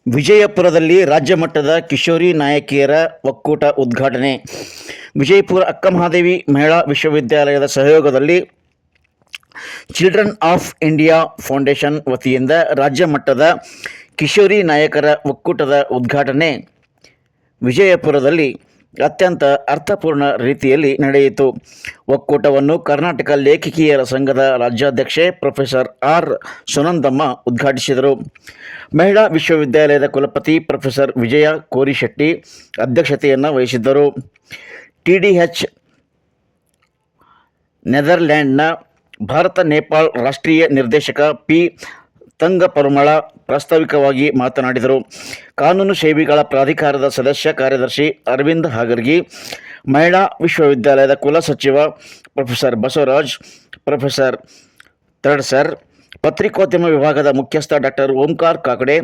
ವಿಜಯಪುರದಲ್ಲಿ ರಾಜ್ಯ ಮಟ್ಟದ ಕಿಶೋರಿ ನಾಯಕಿಯರ ಒಕ್ಕೂಟ ಉದ್ಘಾಟನೆ. ವಿಜಯಪುರ ಅಕ್ಕಮಹಾದೇವಿ ಮಹಿಳಾ ವಿಶ್ವವಿದ್ಯಾಲಯದ ಸಹಯೋಗದಲ್ಲಿ ಚಿಲ್ಡ್ರನ್ ಆಫ್ ಇಂಡಿಯಾ ಫೌಂಡೇಶನ್ ವತಿಯಿಂದ ರಾಜ್ಯ ಮಟ್ಟದ ಕಿಶೋರಿ ನಾಯಕರ ಒಕ್ಕೂಟದ ಉದ್ಘಾಟನೆ ವಿಜಯಪುರದಲ್ಲಿ ಅತ್ಯಂತ ಅರ್ಥಪೂರ್ಣ ರೀತಿಯಲ್ಲಿ ನಡೆಯಿತು. ಒಕ್ಕೂಟವನ್ನು ಕರ್ನಾಟಕ ಲೇಖಕಿಯರ ಸಂಘದ ರಾಜ್ಯಾಧ್ಯಕ್ಷೆ ಪ್ರೊಫೆಸರ್ ಆರ್ ಸುನಂದಮ್ಮ ಉದ್ಘಾಟಿಸಿದರು. ಮಹಿಳಾ ವಿಶ್ವವಿದ್ಯಾಲಯದ ಕುಲಪತಿ ಪ್ರೊಫೆಸರ್ ವಿಜಯ ಕೋರಿಶೆಟ್ಟಿ ಅಧ್ಯಕ್ಷತೆಯನ್ನು ವಹಿಸಿದ್ದರು. TDH ನೆದರ್ಲ್ಯಾಂಡ್ನ ಭಾರತ ನೇಪಾಳ ರಾಷ್ಟ್ರೀಯ ನಿರ್ದೇಶಕ ಪಿ ತಂಗಪರುಮಳ ಪ್ರಾಸ್ತಾವಿಕವಾಗಿ ಮಾತನಾಡಿದರು. ಕಾನೂನು ಸೇವೆಗಳ ಪ್ರಾಧಿಕಾರದ ಸದಸ್ಯ ಕಾರ್ಯದರ್ಶಿ ಅರವಿಂದ್ ಹಾಗರ್ಗಿ, ಮಹಿಳಾ ವಿಶ್ವವಿದ್ಯಾಲಯದ ಕುಲಸಚಿವ ಪ್ರೊಫೆಸರ್ ಬಸವರಾಜ್, ಪ್ರೊಫೆಸರ್ ತಡ್ಸರ್, ಪತ್ರಿಕೋದ್ಯಮ ವಿಭಾಗದ ಮುಖ್ಯಸ್ಥ ಡಾಕ್ಟರ್ ಓಂಕಾರ ಕಾಕಡೆ,